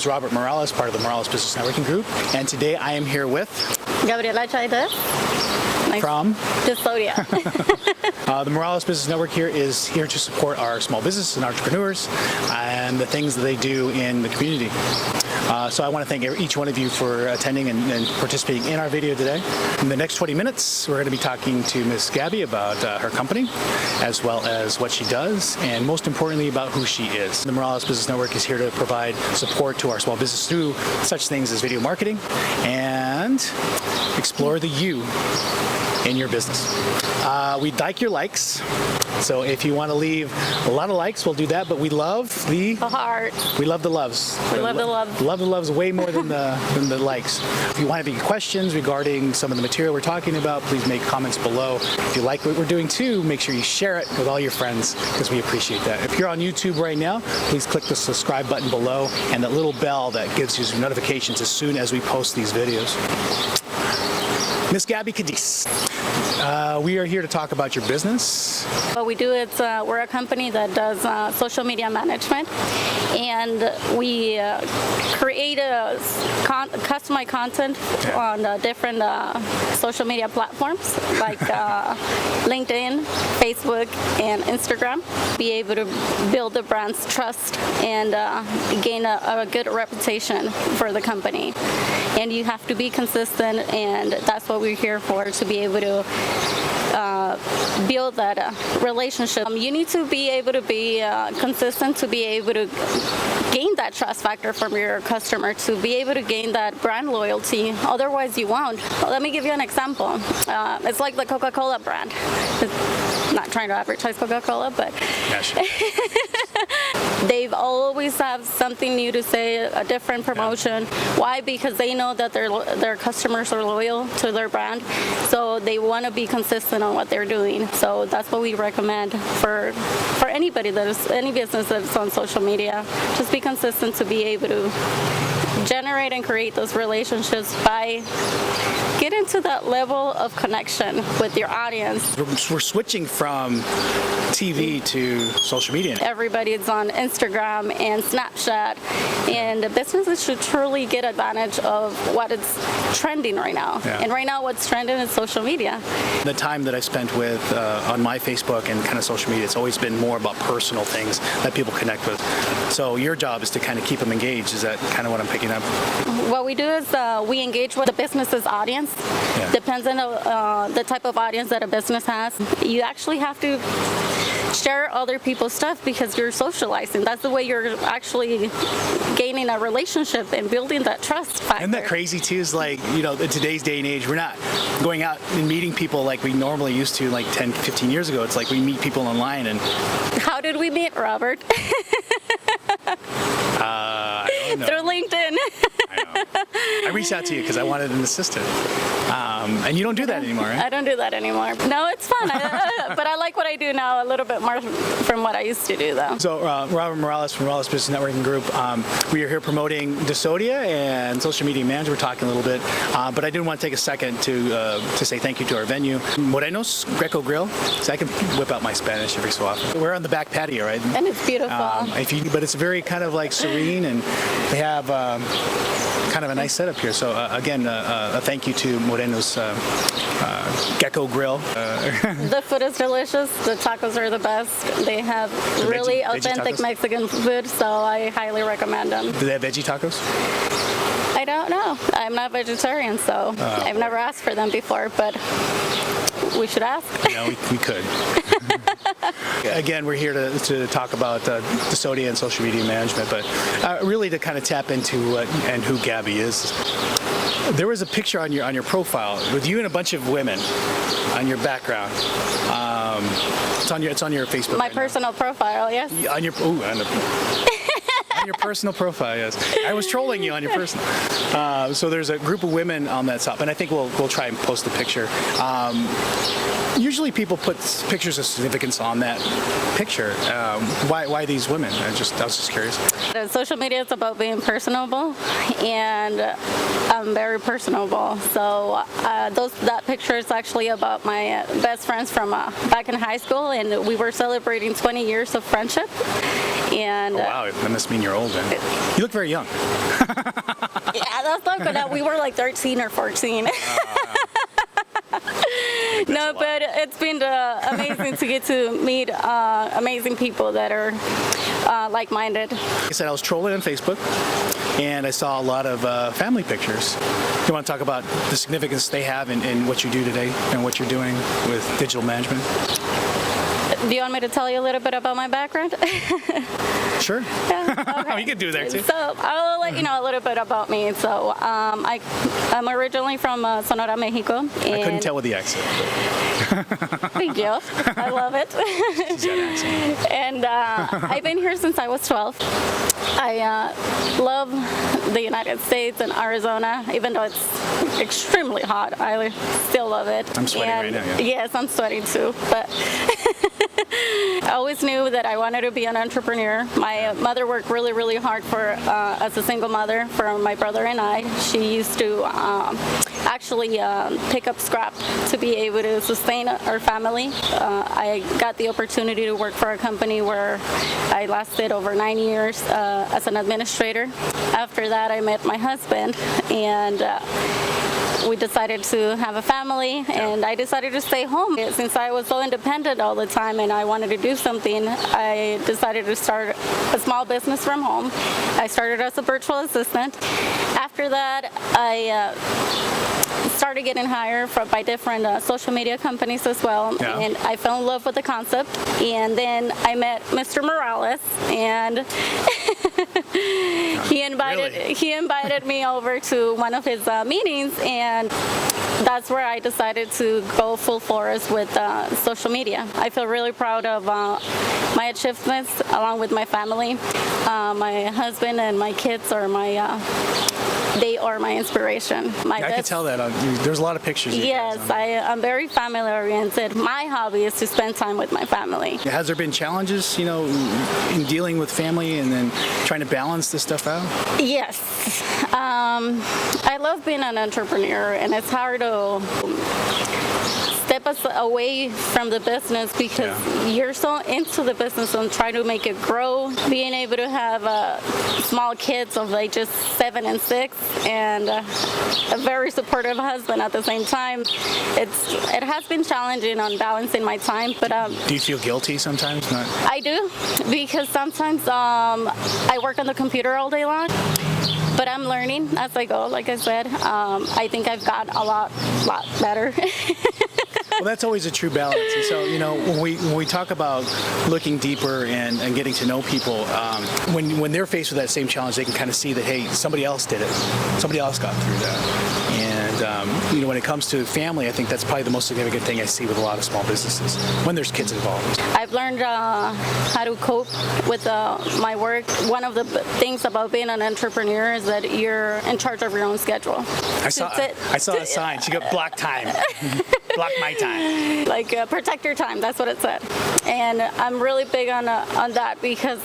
is Robert Morales, part of the Morales Business Networking Group, and today I am here with Gabriela, Chaidez. From DSODIA. the Morales Business Network here is here to support our small business and entrepreneurs and the things that they do in the community. So I want to thank each one of you for attending and participating in our video today. In the next 20 minutes, we're going to be talking to Miss Gabby about her company, as well as what she does, and most importantly about who she is. The Morales Business Network is here to provide support to our small business through such things as video marketing and explore the you in your business. We'd like your likes. So if you want to leave a lot of likes, we'll do that. But we love the heart. We love the loves. We love the love. Love the loves way more than the likes. If you want to be questions regarding some of the material we're talking about, please make comments below. If you like what we're doing too, make sure you share it with all your friends because we appreciate that. If you're on YouTube right now, please click the subscribe button below and that little bell that gives you notifications as soon as we post these videos. Miss Gabby Chaidez, we are here to talk about your business. What we do is we're a company that does social media management, and we create customized content on different social media platforms like LinkedIn, Facebook, and Instagram. Be able to build the brand's trust and gain a good reputation for the company. And you have to be consistent, and that's what we're here for, to be able to build that relationship. You need to be able to be consistent to be able to gain that trust factor from your customer, to be able to gain that brand loyalty. Otherwise, you won't. Let me give you an example. It's like the Coca-Cola brand. Not trying to advertise Coca-Cola, but they've always have something new to say, a different promotion. Why? Because they know that their customers are loyal to their brand, so they want to be consistent on what they're doing. So that's what we recommend for anybody any business that's on social media. Just be consistent to be able to generate and create those relationships by getting to that level of connection with your audience. We're switching from TV to social media. Everybody is on Instagram and Snapchat, and businesses should truly get advantage of what is trending right now. Yeah. And right now what's trending is social media. The time that I spent with on my Facebook and kind of social media, it's always been more about personal things that people connect with. So your job is to kind of keep them engaged. Is that kind of what I'm picking up? What we do is we engage with the business's audience. Yeah. Depends on the type of audience that a business has. You actually have to share other people's stuff because you're socializing. That's the way you're actually gaining a relationship and building that trust factor. Isn't that crazy too? Is like, you know, in today's day and age, we're not going out and meeting people like we normally used to like 10, 15 years ago. It's like we meet people online. And how did we meet, Robert? I don't know. Through LinkedIn. I know. I reached out to you because I wanted an assistant. And you don't do that anymore, right? I don't do that anymore. No, it's fun. But I like what I do now a little bit more from what I used to do, though. So Robert Morales from Morales Business Networking Group. We are here promoting DSODIA and social media management. We're talking a little bit. But I did want to take a second to say thank you to our venue, Moreno's Greco Grill. So I can whip out my Spanish every so often. We're on the back patio, right? And it's beautiful. But it's very kind of like serene, and they have kind of a nice setup here. So again, a thank you to Moreno's Gecko Grill. The food is delicious. The tacos are the best. They have really authentic Mexican food, so I highly recommend them. Do they have veggie tacos? I don't know. I'm not vegetarian, so I've never asked for them before, but we should ask. No, we could. Again, we're here to talk about DSODIA and social media management, but really to kind of tap into and who Gabby is. There was a picture on your profile with you and a bunch of women on your background. It's on your Facebook. My personal profile, yes. On your on your personal profile, yes. I was trolling you on your personal. So there's a group of women on that top, and I think we'll try and post the picture. Usually people put pictures of significance on that picture. Why these women? I was just curious. Social media is about being personable, and I'm very personable. So that picture is actually about my best friends from back in high school, and we were celebrating 20 years of friendship. And Oh, wow, that must mean you're old then. You look very young. yeah, that's not good. We were like 13 or 14. No, but it's been amazing to get to meet amazing people that are like-minded. Like I said, I was trolling on Facebook, and I saw a lot of family pictures. You want to talk about the significance they have in what you do today and what you're doing with digital management? Do you want me to tell you a little bit about my background? Sure. Yeah, okay. You can do that too. So I'll let you know a little bit about me. So I'm originally from Sonora, Mexico. And I couldn't tell with the accent. Thank you. I love it. And I've been here since I was 12. I love the United States and Arizona, even though it's extremely hot. I still love it. I'm sweating right now, yeah. Yes, I'm sweating too. But I always knew that I wanted to be an entrepreneur. My mother worked really, really hard as a single mother for my brother and I. She used to actually pick up scrap to be able to sustain our family. I got the opportunity to work for a company where I lasted over 9 years as an administrator. After that, I met my husband, and we decided to have a family, and I decided to stay home. Since I was so independent all the time and I wanted to do something, I decided to start a small business from home. I started as a virtual assistant. After that, I started getting hired by different social media companies as well, and I fell in love with the concept. And then I met Mr. Morales, and he invited me over to one of his meetings, and that's where I decided to go full force with social media. I feel really proud of my achievements along with my family. My husband and my kids are they are my inspiration. I could tell that. There's a lot of pictures. Yes, I'm very family oriented. My hobby is to spend time with my family. Has there been challenges, in dealing with family and then trying to balance this stuff out? Yes. I love being an entrepreneur, and it's hard to step us away from the business because you're so into the business and trying to make it grow. Being able to have small kids of ages 7 and 6 and a very supportive husband at the same time, it has been challenging on balancing my time. But do you feel guilty sometimes? I do, because sometimes I work on the computer all day long. But I'm learning as I go. Like I said, I think I've got a lot better. Well, that's always a true balance. And so, when we talk about looking deeper and getting to know people, when they're faced with that same challenge, they can kind of see that, hey, somebody else did it. Somebody else got through that. And, when it comes to family, I think that's probably the most significant thing I see with a lot of small businesses when there's kids involved. I've learned how to cope with my work. One of the things about being an entrepreneur is that you're in charge of your own schedule. I saw a sign. She got block time. Block my time. Like protect your time. That's what it said. And I'm really big on that because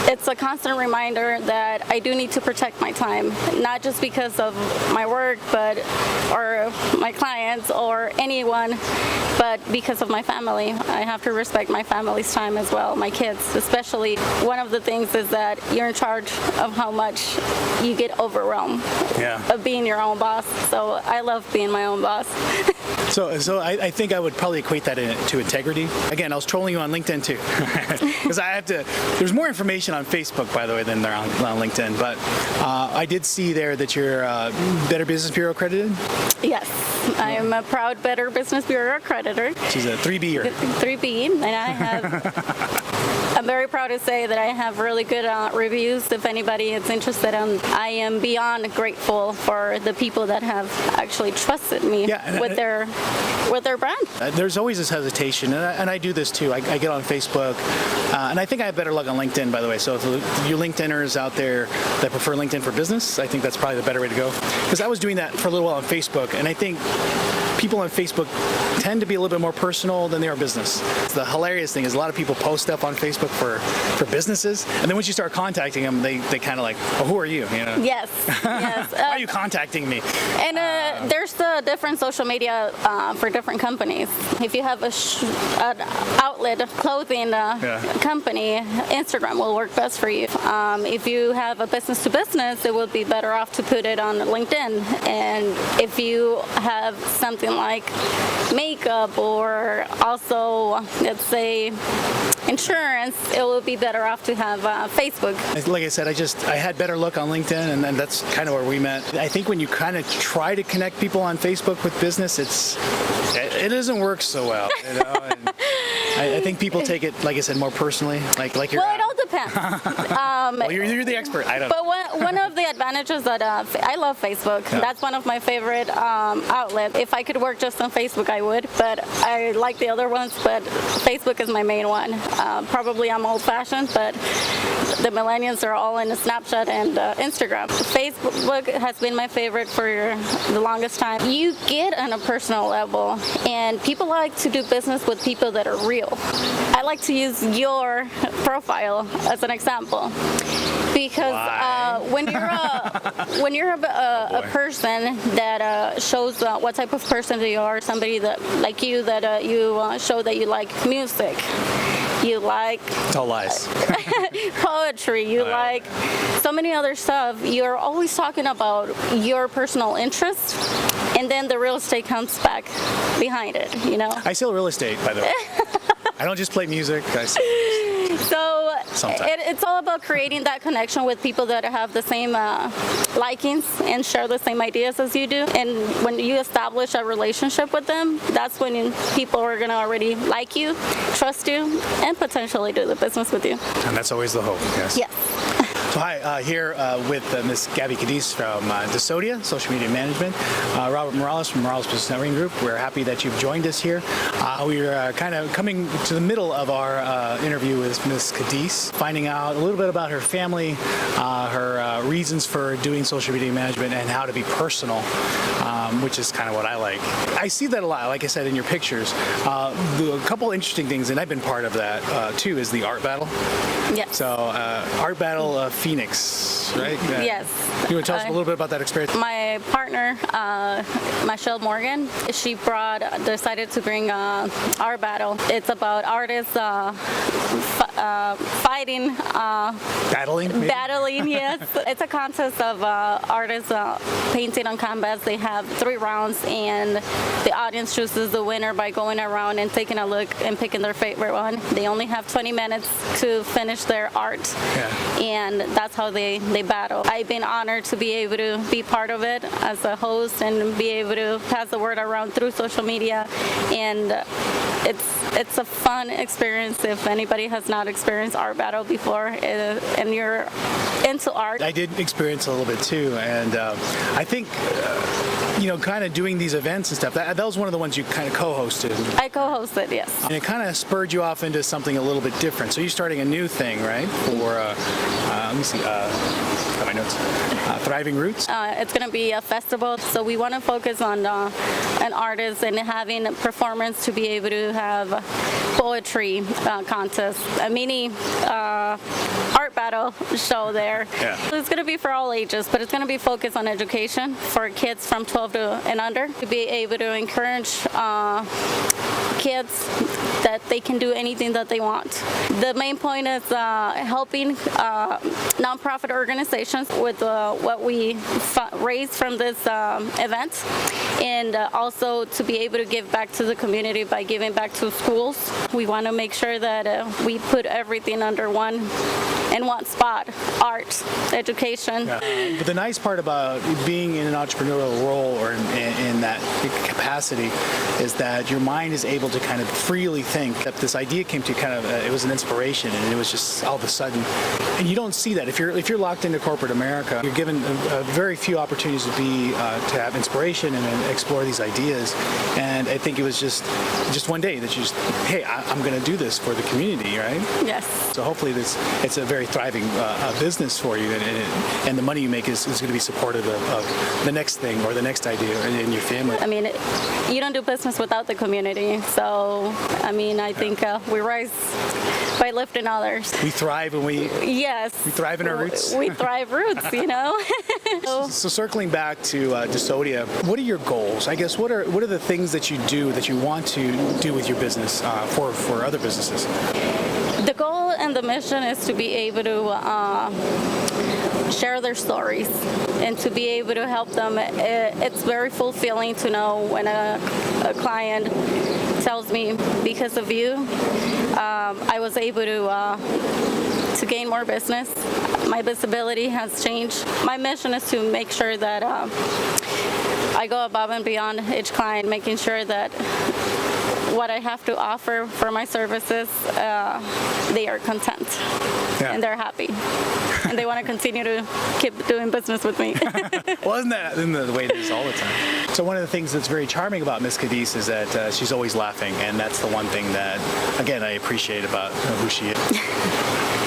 it's a constant reminder that I do need to protect my time, not just because of my work, or my clients or anyone, but because of my family. I have to respect my family's time as well, my kids especially. One of the things is that you're in charge of how much you get overwhelmed of being your own boss. So I love being my own boss. So I think I would probably equate that to integrity. Again, I was trolling you on LinkedIn too, because there's more information on Facebook, by the way, than there on LinkedIn. But I did see there that you're Better Business Bureau accredited. Yes, I am a proud Better Business Bureau accreditor. She's a 3B-er. 3B, and I'm very proud to say that I have really good reviews. If anybody is interested, I am beyond grateful for the people that have actually trusted me with their brand. There's always this hesitation, and I do this too. I get on Facebook, and I think I have better luck on LinkedIn, by the way. So if you LinkedIners out there that prefer LinkedIn for business, I think that's probably the better way to go. Because I was doing that for a little while on Facebook, and I think people on Facebook tend to be a little bit more personal than they are business. The hilarious thing is a lot of people post stuff on Facebook for businesses, and then once you start contacting them, they kind of like, oh, who are you? You know? Yes, yes. Why are you contacting me? And there's the different social media for different companies. If you have an outlet, clothing company, Instagram will work best for you. If you have a business to business, it would be better off to put it on LinkedIn. And if you have something like makeup or also, let's say, insurance, it will be better off to have Facebook. Like I said, I had better luck on LinkedIn, and then that's kind of where we met. I think when you kind of try to connect people on Facebook with business, it doesn't work so well. You know? And I think people take it, like I said, more personally. Like you're. Well, it all depends. Well, you're the expert. I don't. But one of the advantages that I love Facebook. Yeah. That's one of my favorite outlets. If I could work just on Facebook, I would. But I like the other ones. But Facebook is my main one. Probably I'm old-fashioned, but the millennials are all in Snapchat and Instagram. Facebook has been my favorite for the longest time. You get on a personal level, and people like to do business with people that are real. I like to use your profile as an example. Because when you're a person that shows what type of person you are, somebody that like you that you show that you like music, you like It's all lies. poetry, you like so many other stuff. You're always talking about your personal interest, and then the real estate comes back behind it. You know. I sell real estate, by the way. I don't just play music. I sell So Sometimes. it's all about creating that connection with people that have the same likings and share the same ideas as you do. And when you establish a relationship with them, that's when people are going to already like you, trust you, and potentially do the business with you. And that's always the hope, yes. Yes. So hi, here with Ms. Gabby Chaidez from DSODIA, Social Media Management, Robert Morales from Morales Business Networking Group. We're happy that you've joined us here. We're kind of coming to the middle of our interview with Ms. Chaidez, finding out a little bit about her family, her reasons for doing social media management, and how to be personal, which is kind of what I like. I see that a lot, like I said, in your pictures. A couple interesting things, and I've been part of that too, is the art battle. Yes. So, art battle Phoenix, right? Yeah. Yes. You want to tell us a little bit about that experience? My partner, Michelle Morgan, she decided to bring our battle. It's about artists fighting. Battling? Maybe? Battling, yes. It's a contest of artists painting on canvas. They have 3 rounds, and the audience chooses the winner by going around and taking a look and picking their favorite one. They only have 20 minutes to finish their art, and that's how they battle. I've been honored to be able to be part of it as a host and be able to pass the word around through social media, and it's a fun experience if anybody has not experienced art battle before and you're into art. I did experience a little bit too, and I think kind of doing these events and stuff, that was one of the ones you kind of co-hosted. I co-hosted, yes. And it kind of spurred you off into something a little bit different. So you're starting a new thing, right? For, let me see, got my notes. Thriving Roots? It's going to be a festival, so we want to focus on an artist and having a performance to be able to have poetry contest, a mini art battle show there. Yeah. It's going to be for all ages, but it's going to be focused on education for kids from 12 and under, to be able to encourage kids that they can do anything that they want. The main point is helping nonprofit organizations with what we raise from this event, and also to be able to give back to the community by giving back to schools. We want to make sure that we put everything under one spot: art, education. Yeah. But the nice part about being in an entrepreneurial role or in that capacity is that your mind is able to kind of freely think. That this idea came to kind of, it was an inspiration, and it was just all of a sudden. And you don't see that if you're locked into corporate America. You're given very few opportunities to have inspiration and explore these ideas. And I think it was just one day that you just, hey, I'm going to do this for the community, right? Yes. So hopefully it's a very very thriving business for you, and the money you make is going to be supportive of the next thing or the next idea in your family. I mean, you don't do business without the community. So, I mean, I think we rise by lifting others. We thrive when we thrive in our roots. We thrive roots, you know. So circling back to DSODIA, what are your goals? I guess what are the things that you do that you want to do with your business for other businesses? The goal and the mission is to be able to share their stories and to be able to help them. It's very fulfilling to know when a client tells me, because of you, I was able to gain more business. My visibility has changed. My mission is to make sure that I go above and beyond each client, making sure that what I have to offer for my services, they are content and they're happy. And they want to continue to keep doing business with me. Well, isn't that the way it is all the time? So one of the things that's very charming about Miss Chaidez is that she's always laughing, and that's the one thing that, again, I appreciate about who she is.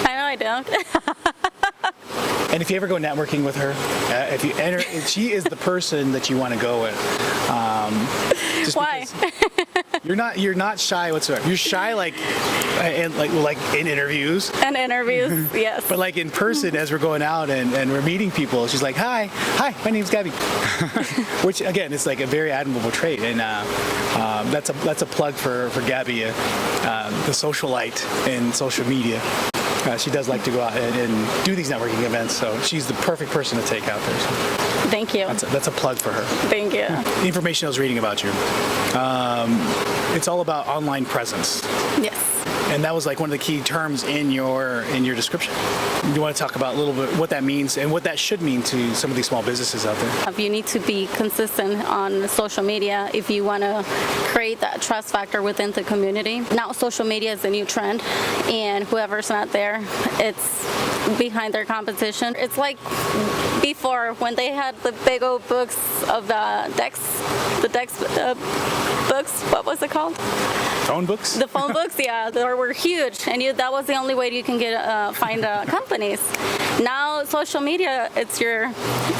I know I don't. And if you ever go networking with her, if you enter, she is the person that you want to go with. Just Why? You're not shy whatsoever. You're shy like in interviews. And interviews, yes. But like in person, as we're going out and we're meeting people, she's like, hi, my name's Gabby. Which again, it's like a very admirable trait, and that's a plug for Gabby, the socialite in social media. She does like to go out and do these networking events, so she's the perfect person to take out there. So Thank you. that's a plug for her. Thank you. The information I was reading about you, it's all about online presence. Yes. And that was like one of the key terms in your description. You want to talk about a little bit what that means and what that should mean to some of these small businesses out there? You need to be consistent on social media if you want to create that trust factor within the community. Now social media is the new trend, and whoever's not there, it's behind their competition. It's like before when they had the big old books of the Dex books. What was it called? Phone books? The phone books, yeah, they were huge, and that was the only way you can find companies. Now, social media, it's your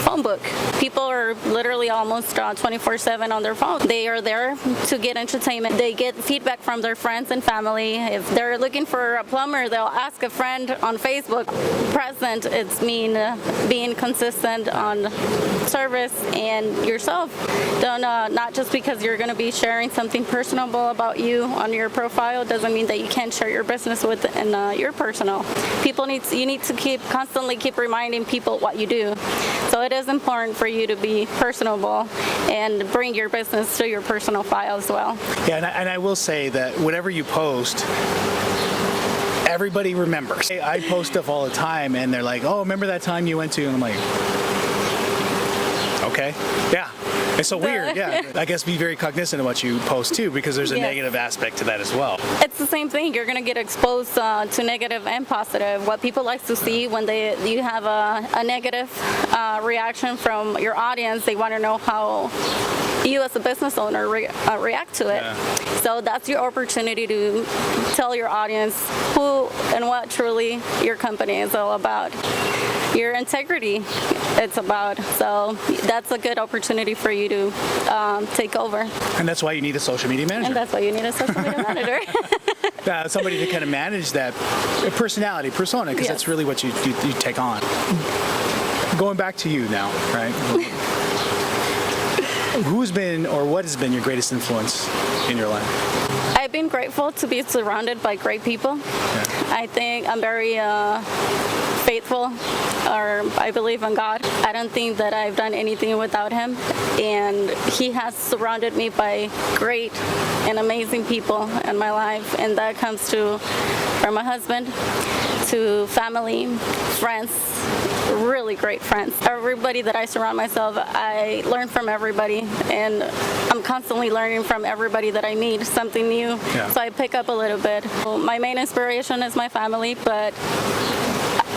phone book. People are literally almost 24/7 on their phone. They are there to get entertainment. They get feedback from their friends and family. If they're looking for a plumber, they'll ask a friend on Facebook. Present, it's being consistent on service and yourself. Don't not just because you're going to be sharing something personable about you on your profile doesn't mean that you can't share your business within your personal. You need to constantly keep reminding people what you do. So it is important for you to be personable and bring your business to your personal file as well. Yeah, and I will say that whatever you post, everybody remembers. I post stuff all the time, and they're like, "Oh, remember that time you went to?" And I'm like, "Okay, yeah." It's so weird, yeah. I guess be very cognizant of what you post too, because there's a negative aspect to that as well. It's the same thing. You're going to get exposed to negative and positive. What people like to see when you have a negative reaction from your audience, they want to know how you as a business owner react to it. Yeah. So that's your opportunity to tell your audience who and what truly your company is all about. Your integrity it's about. So that's a good opportunity for you to take over. And that's why you need a social media manager. And that's why you need a social media manager. Somebody to kind of manage that persona, because that's really what you take on. Going back to you now, right? Who's been or what has been your greatest influence in your life? I've been grateful to be surrounded by great people. Yeah. I think I'm very faithful, or I believe in God. I don't think that I've done anything without Him, and He has surrounded me by great and amazing people in my life, and that comes from my husband to family, friends, really great friends. Everybody that I surround myself, I learn from everybody, and I'm constantly learning from everybody that I meet, something new. Yeah. So I pick up a little bit. My main inspiration is my family, but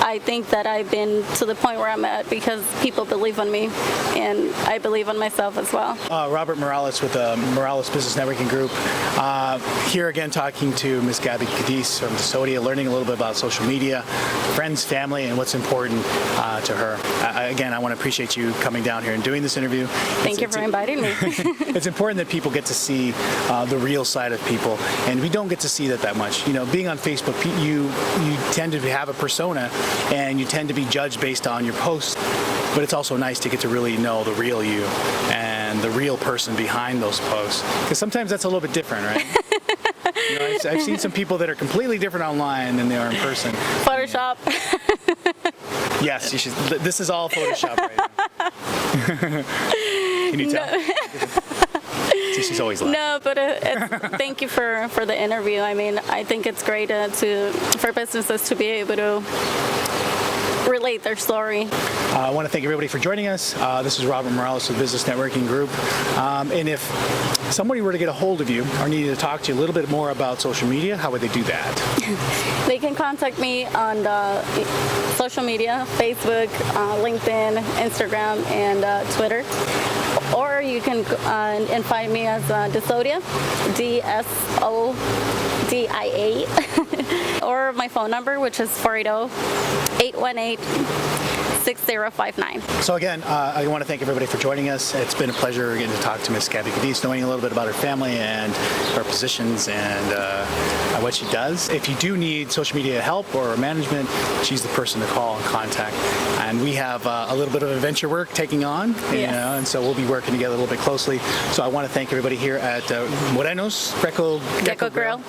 I think that I've been to the point where I'm at because people believe in me, and I believe in myself as well. Robert Morales with the Morales Business Networking Group. Here again talking to Ms. Gabby Chaidez from DSODIA, learning a little bit about social media, friends, family, and what's important to her. Again, I want to appreciate you coming down here and doing this interview. Thank you for inviting me. It's important that people get to see the real side of people, and we don't get to see that much. You know, being on Facebook, you tend to have a persona, and you tend to be judged based on your posts. But it's also nice to get to really know the real you and the real person behind those posts, because sometimes that's a little bit different, right? You know, I've seen some people that are completely different online than they are in person. Photoshop. Yes, you should. This is all Photoshop right now. Can you tell? She's always laughing. No, but thank you for the interview. I mean, I think it's great for businesses to be able to relate their story. I want to thank everybody for joining us. This is Robert Morales of Business Networking Group. And if somebody were to get a hold of you or needed to talk to you a little bit more about social media, how would they do that? They can contact me on social media, Facebook, LinkedIn, Instagram, and Twitter. Or you can find me as DSODIA, DSODIA, or my phone number, which is 480-818-6059. So again, I want to thank everybody for joining us. It's been a pleasure getting to talk to Ms. Gabby Chaidez, knowing a little bit about her family and her positions and what she does. If you do need social media help or management, she's the person to call and contact. And we have a little bit of adventure work taking on, you know, and so we'll be working together a little bit closely. So I want to thank everybody here at Morenos Gecko Grill.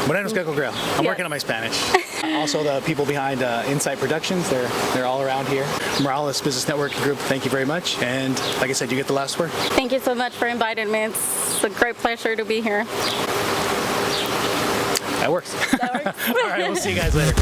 Morenos Gecko Grill. I'm working on my Spanish. Also, the people behind Insight Productions, they're all around here. Morales Business Networking Group, thank you very much. And like I said, you get the last word. Thank you so much for inviting me. It's a great pleasure to be here. That works. That works. All right, we'll see you guys later.